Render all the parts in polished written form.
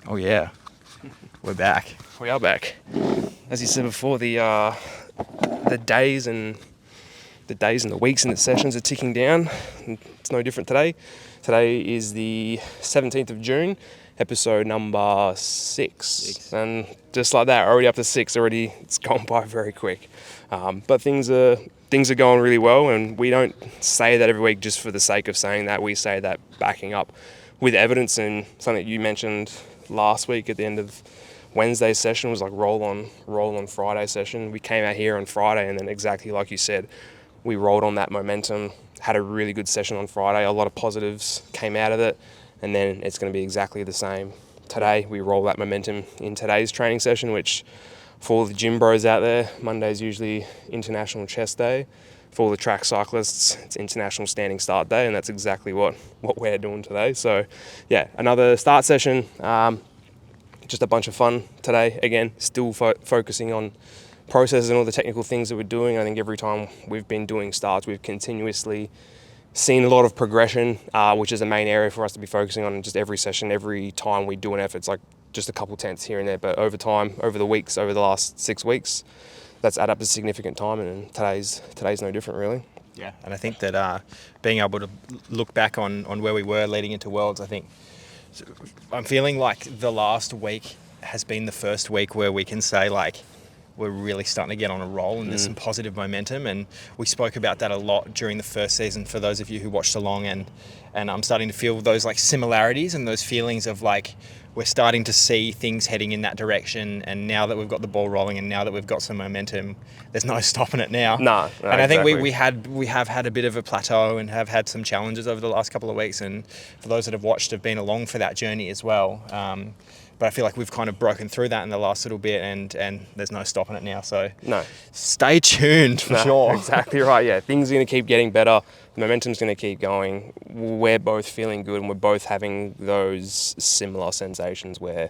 Oh yeah, we're back. We are back. As you said before, the days and the weeks and the sessions are ticking down. It's no different today. Today is the 17th of June, episode number 6. And just like that, already up to 6. Already, it's gone by very quick. But things are going really well, and we don't say that every week just for the sake of saying that. We say that backing up with evidence, and something that you mentioned last week at the end of Wednesday's session was like roll on Friday session. We came out here on Friday, and then exactly like you said, we rolled on that momentum, had a really good session on Friday. A lot of positives came out of it, and then it's going to be exactly the same today. We roll that momentum in today's training session, which for all the gym bros out there, Monday's usually International Chest Day. For all the track cyclists, it's International Standing Start Day, and that's exactly what we're doing today. So yeah, another start session. Just a bunch of fun today. Again, still focusing on processes and all the technical things that we're doing. I think every time we've been doing starts, we've continuously seen a lot of progression, which is a main area for us to be focusing on. Just every session, every time we do an effort, it's like just a couple tenths here and there. But over time, over the weeks, over the last 6 weeks, that's add up to significant time. And today's no different, really. Yeah, and I think that being able to look back on where we were leading into Worlds, I think I'm feeling like the last week has been the first week where we can say like we're really starting to get on a roll and there's some positive momentum, and we spoke about that a lot during the first season for those of you who watched along, and I'm starting to feel those like similarities and those feelings of like we're starting to see things heading in that direction, and now that we've got the ball rolling and now that we've got some momentum, there's no stopping it now. No, and I think exactly. we have had a bit of a plateau and have had some challenges over the last couple of weeks, and for those that have watched have been along for that journey as well. But I feel like we've kind of broken through that in the last little bit, and there's no stopping it now. So no, stay tuned for sure. Exactly right. Yeah, things are going to keep getting better. The momentum's going to keep going. We're both feeling good, and we're both having those similar sensations where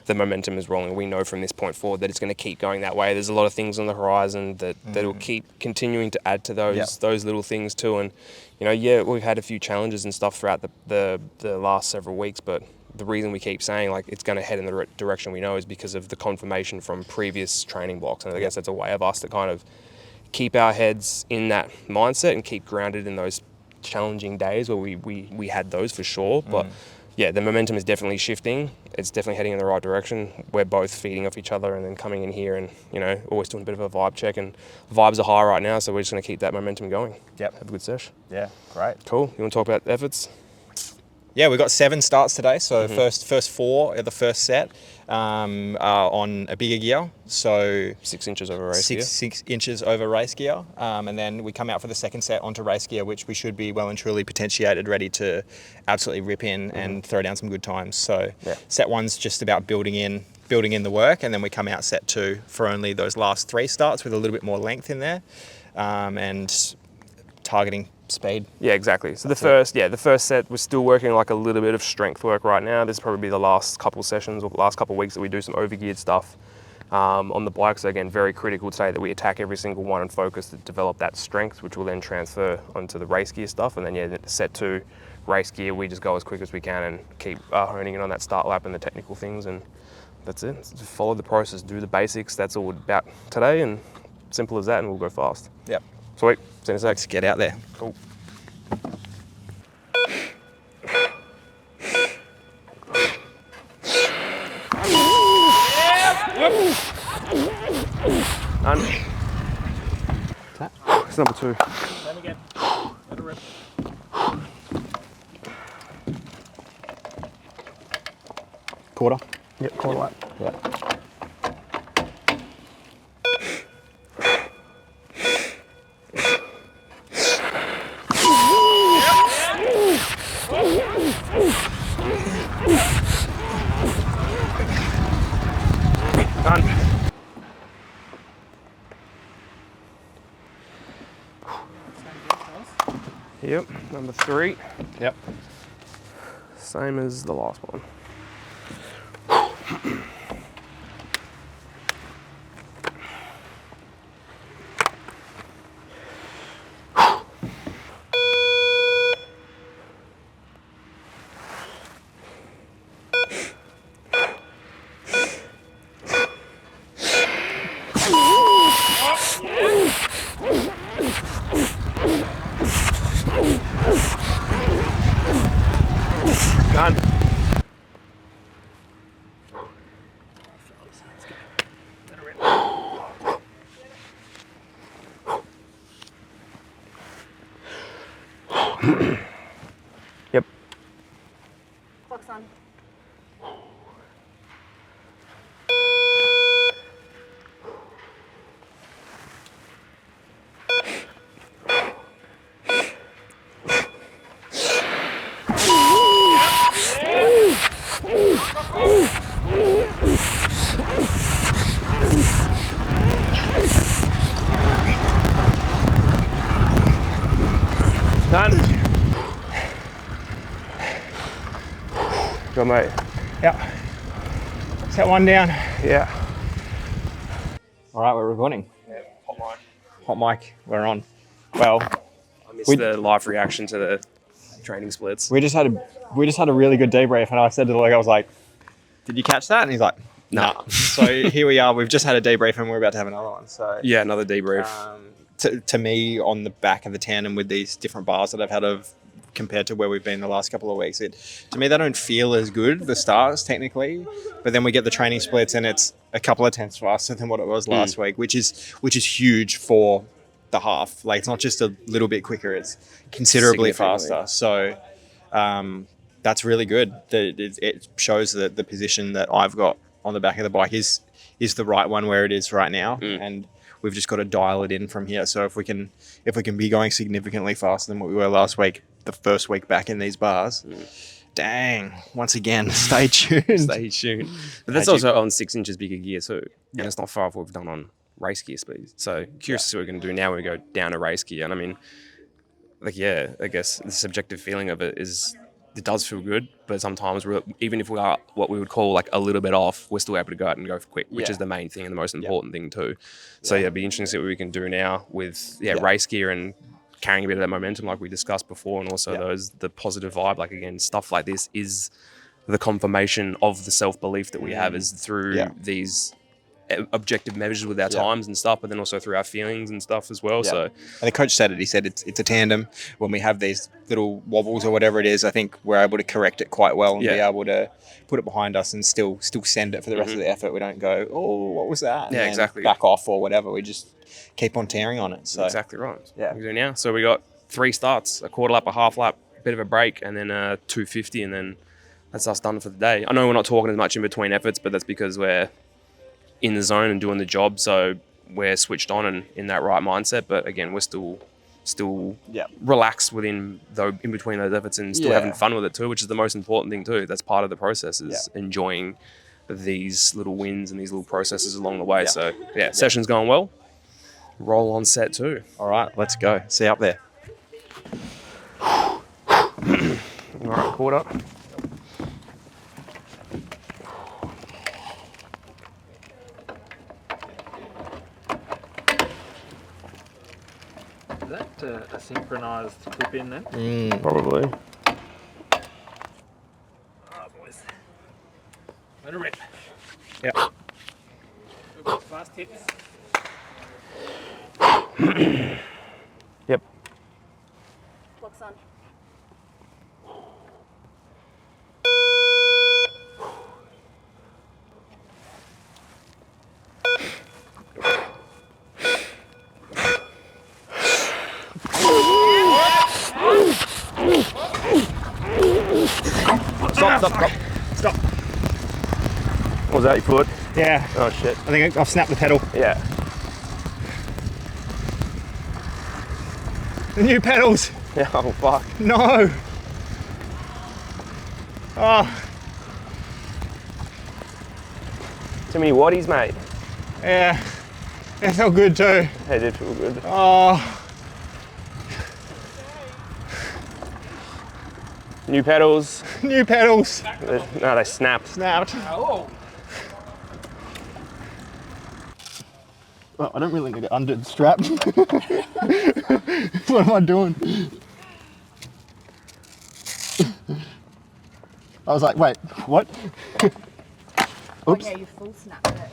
the momentum is rolling. We know from this point forward that it's going to keep going that way. There's a lot of things on the horizon that will keep continuing to add to those little things too. And we've had a few challenges and stuff throughout the last several weeks, but the reason we keep saying like it's going to head in the direction we know is because of the confirmation from previous training blocks. And I guess that's a way of us to kind of keep our heads in that mindset and keep grounded in those challenging days where we had those for sure. But yeah, the momentum is definitely shifting. It's definitely heading in the right direction. We're both feeding off each other and then coming in here and, always doing a bit of a vibe check, and vibes are high right now. So we're just going to keep that momentum going. Yep. Have a good sesh. Yeah, great. Cool. You want to talk about efforts? Yeah, we've got 7 starts today. So first 4 of the first set on a bigger gear. So 6 inches over race gear. 6 inches over race gear. And then we come out for the second set onto race gear, which we should be well and truly potentiated, ready to absolutely rip in and throw down some good times. So set 1's just about building in the work, and then we come out set 2 for only those last 3 starts with a little bit more length in there, and targeting speed. Yeah, exactly. So the first set, we're still working like a little bit of strength work right now. This will probably be the last couple sessions or last couple of weeks that we do some overgeared stuff on the bike. So again, very critical today that we attack every single one and focus to develop that strength, which will then transfer onto the race gear stuff. And then set 2 race gear, we just go as quick as we can and keep honing in on that start lap and the technical things, and that's it. Just follow the process, do the basics. That's all about today, and simple as that, and we'll go fast. Yep. Sweet. See you in a sec. Let's get out there. Cool. Done. It's number 2. Same again. Let it rip. Quarter. Yep, quarter lap. Yep. Done. Yep, number 3. Yep. Same as the last one. Yep. Clock's on. Done. Go, mate. Yeah. Set one down. Yeah. All right, we're recording. Yeah, hot mic. Hot mic, we're on. Well, I missed the live reaction to the training splits. we just had a really good debrief, and I said to the leg, I was like, "Did you catch that?" And he's like, "Nah." So here we are. We've just had a debrief, and we're about to have another one. So Yeah, another debrief. to me, on the back of the tandem with these different bars that I've had compared to where we've been the last couple of weeks, to me they don't feel as good, the starts technically, but then we get the training splits and it's a couple of tenths faster than what it was last week, which is huge for the half. Like, it's not just a little bit quicker, it's considerably faster. So that's really good. It shows that the position that I've got on the back of the bike is the right one where it is right now, and we've just got to dial it in from here. So if we can be going significantly faster than what we were last week, the first week back in these bars, dang, once again, stay tuned. Stay tuned. But that's also on 6 inches bigger gear too. And it's not far off what we've done on race gear speed. So curious to see what we're going to do now when we go down to race gear. And I mean, like, yeah, I guess the subjective feeling of it is it does feel good, but sometimes even if we are what we would call like a little bit off, we're still able to go out and go quick, which is the main thing and the most important thing too. So it'd be interesting to see what we can do now with race gear and carrying a bit of that momentum like we discussed before, and also the positive vibe. Like, again, stuff like this is the confirmation of the self-belief that we have is through these objective measures with our times and stuff, but then also through our feelings and stuff as well. So, and the coach said it. He said it's a tandem. When we have these little wobbles or whatever it is, I think we're able to correct it quite well and be able to put it behind us and still send it for the rest of the effort. We don't go, oh, what was that? And exactly. Back off or whatever. We just keep on tearing on it. So exactly right. Yeah. We do now. So we got 3 starts: a quarter lap, a half lap, a bit of a break, and then 250, and then that's us done for the day. I know we're not talking as much in between efforts, but that's because we're in the zone and doing the job, so we're switched on and in that right mindset. But again, we're still relaxed in between those efforts and still having fun with it too, which is the most important thing too. That's part of the process, is enjoying these little wins and these little processes along the way. So session's going well. Roll on set 2. All right, let's go. See you up there. All right, quarter. Is that a synchronized clip in then? Probably. Oh, boys. Let it rip. Yep. Fast hits. Yep. Clock's on. Stop. Was that your foot? Yeah. Oh shit. I think I've snapped the pedal. Yeah. The new pedals. Yeah. Oh fuck. No. Oh, Too many waddies, mate. yeah. It felt good too. It did feel good. Oh, New pedals. new pedals. No, they snapped. Snapped. Oh. Well, I don't really need it under the strap. What am I doing? I was like, wait, what? Oops. Okay, you full snap it.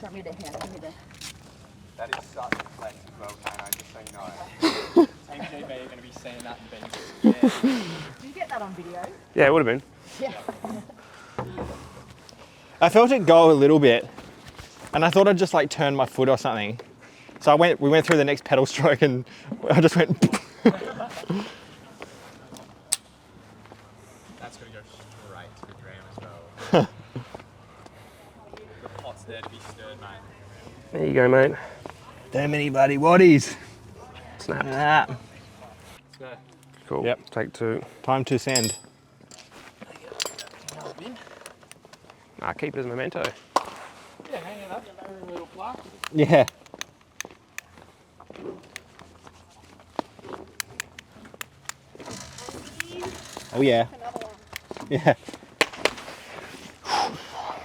Drop me the hand. Give me the. That is such a flex as well, Kane, just so you know. Team GB are going to be seeing that and being Did you get that on video? Yeah, it would have been. Yeah. I felt it go a little bit, and I thought I'd just like turn my foot or something. So we went through the next pedal stroke, and I just went. The pot's there to be stirred, mate. There you go, mate. Damn many bloody waddies. Snapped. Ah. Cool. Yep. Take 2. Time to send. Nah, keep it as a memento. Yeah, hang it up. A little plaque. Yeah. Oh yeah. Yeah.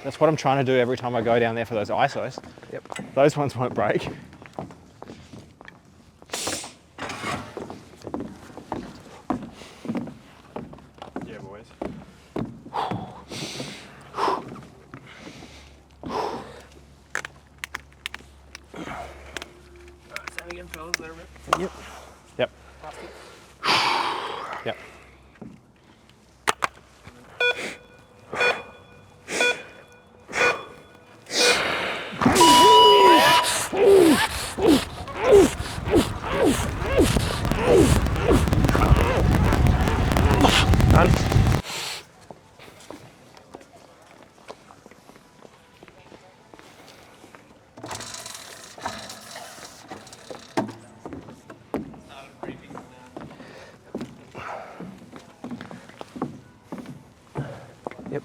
That's what I'm trying to do every time I go down there for those ISOs. Yep. Those ones won't break. Yeah, boys. Same again, fellas. Let it rip. Yep. Yep. Yep. Done. Yep.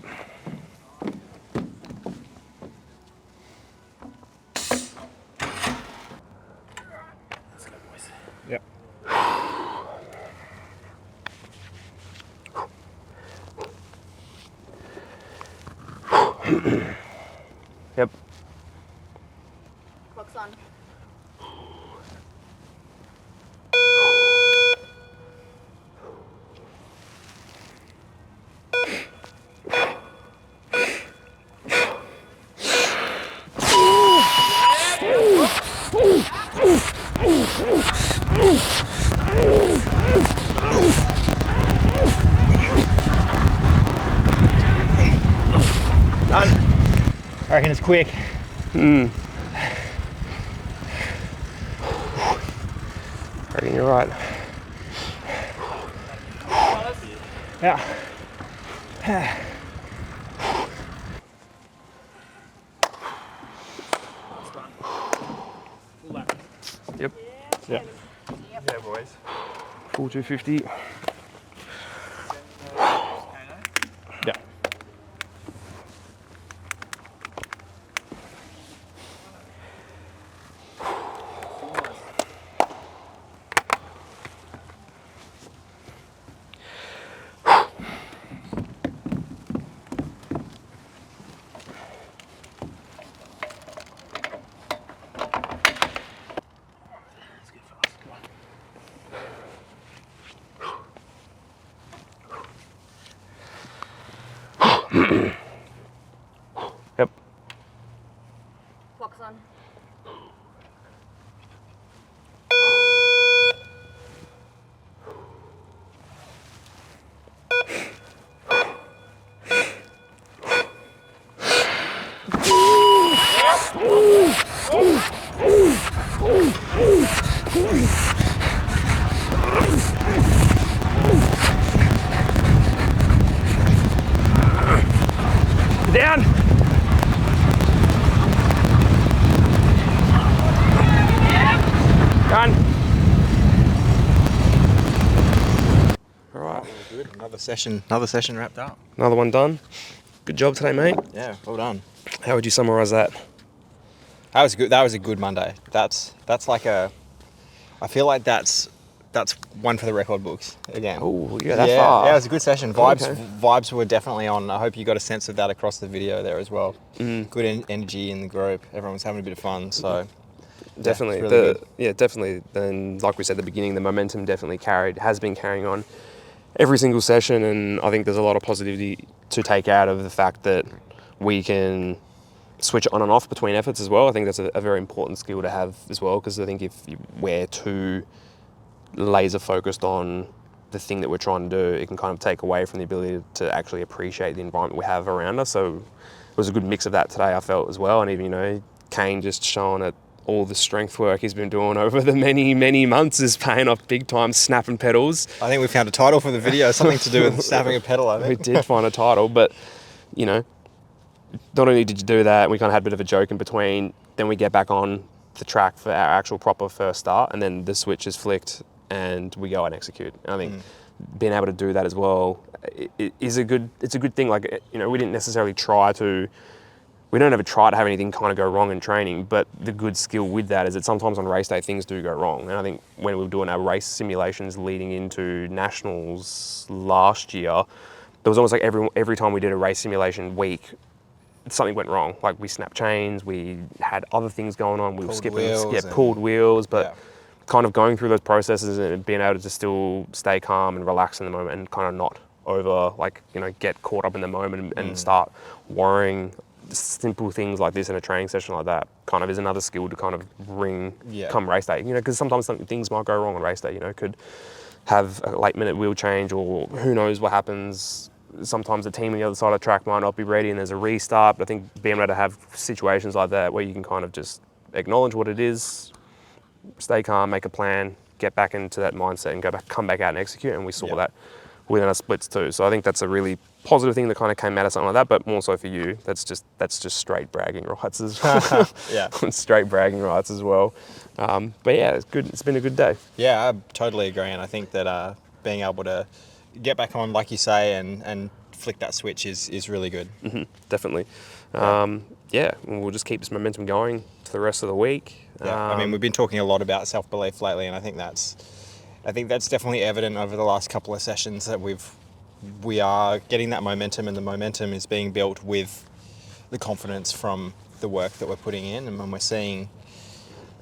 Yep. Yep. Clock's on. Done. I reckon it's quick. I reckon you're right. Yeah. Full lap. Yep. Yeah. Yeah, boys. Full 250. Yeah. Let's get fast. Come on. Yep. Clock's on. Down. Done. All right. Good. Another session wrapped up. Another one done. Good job today, mate. Yeah, well done. How would you summarise that? That was good. That was a good Monday. That's like a. I feel like that's one for the record books again. Oh, yeah, that yeah, far. Yeah, it was a good session. Vibes Okay. vibes were definitely on. I hope you got a sense of that across the video there as well. Good energy in the group. Everyone was having a bit of fun. So Definitely. it's really good. Definitely. And like we said at the beginning, the momentum definitely has been carrying on every single session, and I think there's a lot of positivity to take out of the fact that we can switch on and off between efforts as well. I think that's a very important skill to have as well, because I think if we're too laser focused on the thing that we're trying to do, it can kind of take away from the ability to actually appreciate the environment we have around us. So it was a good mix of that today, I felt, as well. And even, Kane just showing that all the strength work he's been doing over the many, many months is paying off big time, snapping pedals. I think we found a title for the video, something to do with snapping a pedal, I We think. did find a title, but, not only did you do that, we kind of had a bit of a joke in between, then we get back on the track for our actual proper first start, and then the switch is flicked and we go and execute. And I think being able to do that as well is it's a good thing. Like, you know, we didn't necessarily we don't ever try to have anything kind of go wrong in training, but the good skill with that is that sometimes on race day things do go wrong. And I think when we were doing our race simulations leading into nationals last year, there was almost like every time we did a race simulation week, something went wrong. Like we snapped chains, we had other things going on, we were skipping, pulled wheels, but kind of going through those processes and being able to still stay calm and relax in the moment and kind of not get caught up in the moment and start worrying. Simple things like this in a training session like that kind of is another skill to kind of bring come race day. You know, because sometimes things might go wrong on race day. You know, could have a late minute wheel change or who knows what happens. Sometimes the team on the other side of the track might not be ready and there's a restart. But I think being able to have situations like that where you can kind of just acknowledge what it is, stay calm, make a plan, get back into that mindset and come back out and execute. And we saw that within our splits too. So I think that's a really positive thing that kind of came out of something like that, but more so for you, that's just straight bragging rights as well. Straight bragging rights as well. But yeah, it's good. It's been a good day. Yeah, I totally agree. And I think that being able to get back on, like you say, and flick that switch is really good. Mm-hmm, definitely. We'll just keep this momentum going to the rest of the week. I mean, we've been talking a lot about self-belief lately, and I think that's definitely evident over the last couple of sessions that we are getting that momentum, and the momentum is being built with the confidence from the work that we're putting in. And when we're seeing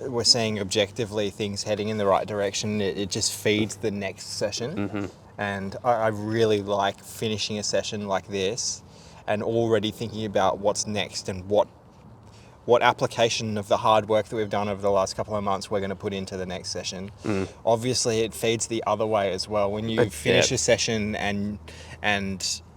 objectively things heading in the right direction, it just feeds the next session. Mm-hmm. And I really like finishing a session like this and already thinking about what's next and what application of the hard work that we've done over the last couple of months we're going to put into the next session. Obviously it feeds the other way as well. When you finish a session and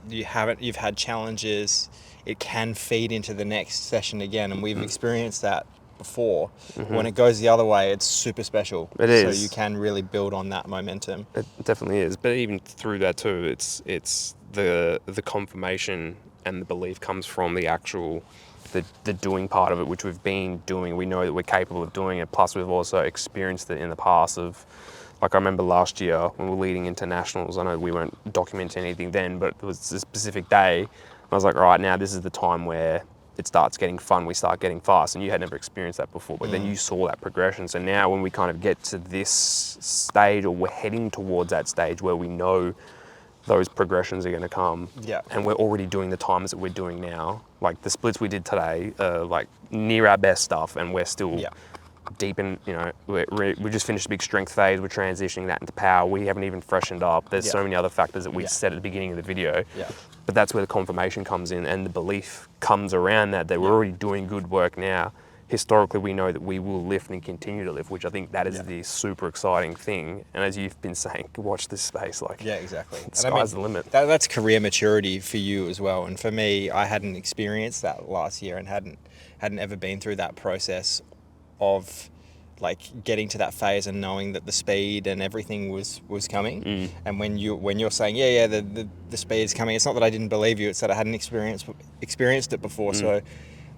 you've had challenges, it can feed into the next session again, and we've experienced that before. When it goes the other way, it's super special. It is. So you can really build on that momentum. It definitely is. But even through that too, it's the confirmation and the belief comes from the actual the doing part of it, which we've been doing. We know that we're capable of doing it. Plus, we've also experienced it in the past. Like I remember last year when we were leading into nationals. I know we weren't documenting anything then, but it was a specific day. I was like, all right, now this is the time where it starts getting fun. We start getting fast, and you had never experienced that before. But then you saw that progression. So now, when we kind of get to this stage, or we're heading towards that stage where we know those progressions are going to come, and we're already doing the times that we're doing now. Like the splits we did today, like near our best stuff, and we're still deep in. You know, we just finished a big strength phase. We're transitioning that into power. We haven't even freshened up. There's so many other factors that we've said at the beginning of the video. But that's where the confirmation comes in, and the belief comes around that we're already doing good work now. Historically, we know that we will lift and continue to lift, which I think that is the super exciting thing. And as you've been saying, watch this space. Like, exactly. The sky's the limit. That's career maturity for you as well. And for me, I hadn't experienced that last year and hadn't ever been through that process of like getting to that phase and knowing that the speed and everything was coming. And when you're saying the speed is coming, it's not that I didn't believe you, it's that I hadn't experienced it before. So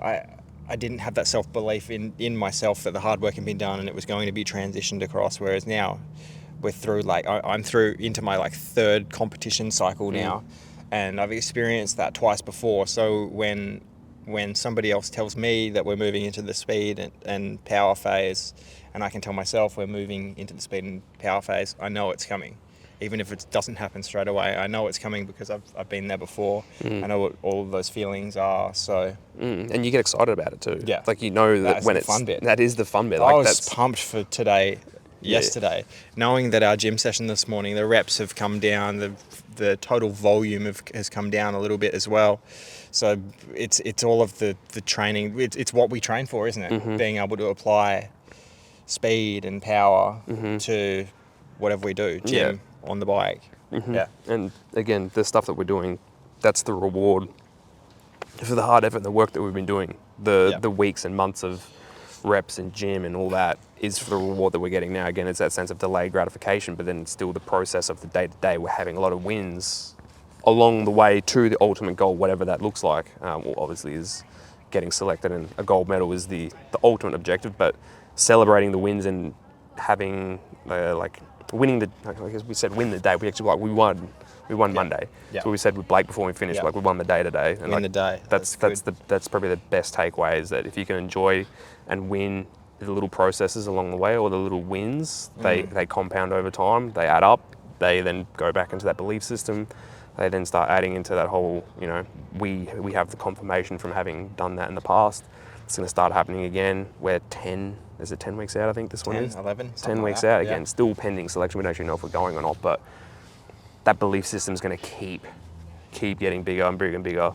I didn't have that self-belief in myself that the hard work had been done and it was going to be transitioned across. Whereas now we're through, like, I'm through into my like third competition cycle now, and I've experienced that twice before. So when somebody else tells me that we're moving into the speed and power phase, and I can tell myself we're moving into the speed and power phase, I know it's coming. Even if it doesn't happen straight away, I know it's coming because I've been there before. I know what all of those feelings are. So, and you get excited about it too. Yeah, like you know that when it's fun bit. That is the fun bit. I was pumped for today. Yesterday, knowing that our gym session this morning, the reps have come down, the total volume has come down a little bit as well. So it's all of the training. It's what we train for, isn't it? Being able to apply speed and power to whatever we do, gym, on the bike. And again, the stuff that we're doing, that's the reward for the hard effort and the work that we've been doing. The weeks and months of reps and gym and all that is for the reward that we're getting now. Again, it's that sense of delayed gratification, but then still the process of the day-to-day. We're having a lot of wins along the way to the ultimate goal, whatever that looks like, well, obviously is getting selected, and a gold medal is the ultimate objective, but celebrating the wins and having like winning the, like as we said, win the day. We actually like we won Monday. Yeah. That's what we said with Blake before we finished. Yeah. Like we won the day today. And Win like, the day. That's probably the best takeaway, is that if you can enjoy and win the little processes along the way, or the little wins, they compound over time. They add up. They then go back into that belief system. They then start adding into that whole, you know, we have the confirmation from having done that in the past. It's going to start happening again. We're 10 weeks out, I think this one 10, is? 11, 10 weeks like that, out, again, still pending selection. We don't actually know if we're going or not, but that belief system is going to keep getting bigger and bigger and bigger.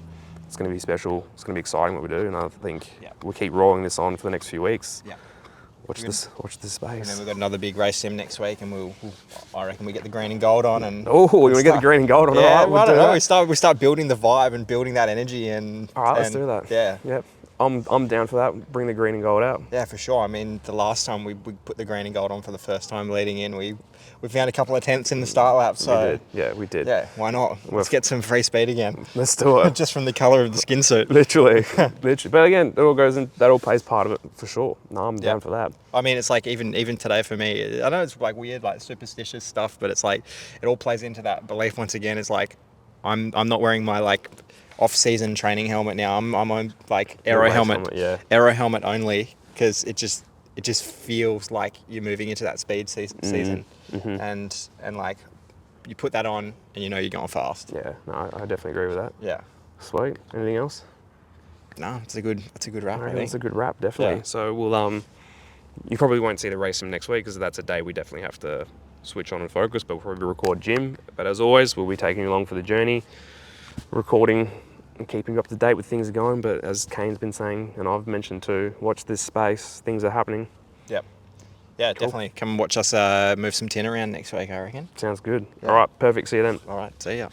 It's going to be special. It's going to be exciting what we do, and I think we'll keep rolling this on for the next few weeks. Yeah. Watch this space. And then we've got another big race sim next week, and I reckon we get the green and gold on. And you want to get the green and gold on? Yeah, All right, well, I don't know. that. We start building the vibe and building that energy, and All right, let's do that. Yeah. Yep. I'm down for that. Bring the green and gold out. Yeah, for sure. I mean, the last time we put the green and gold on for the first time leading in, we found a couple of tenths in the start lap. So We did. Yeah, we did. yeah, why not? Let's get some free speed again. Let's do it. Just from the colour of the skin suit. Literally. But again, it all goes in. That all plays part of it for sure. No, I'm down for that. I mean, it's like even today for me, I know it's like weird, like superstitious stuff, but it's like it all plays into that belief once again. It's like I'm not wearing my like off-season training helmet now. I'm on like aero helmet, aero helmet only, because it just feels like you're moving into that speed season, and like you put that on and you know you're going fast. Yeah, no, I definitely agree with that. Yeah. Sweet. Anything else? No, it's a good wrap. I think. It's a good wrap, definitely. Yeah. So we'll you probably won't see the race from next week, because that's a day we definitely have to switch on and focus, but we'll probably record gym. But as always, we'll be taking you along for the journey, recording and keeping you up to date with things are going. But as Kane's been saying, and I've mentioned too, watch this space. Things are happening. Yep. Yeah, cool. Definitely. Come and watch us move some tin around next week, I reckon. Sounds good. Yeah. All right, perfect. See you then. All right, see ya.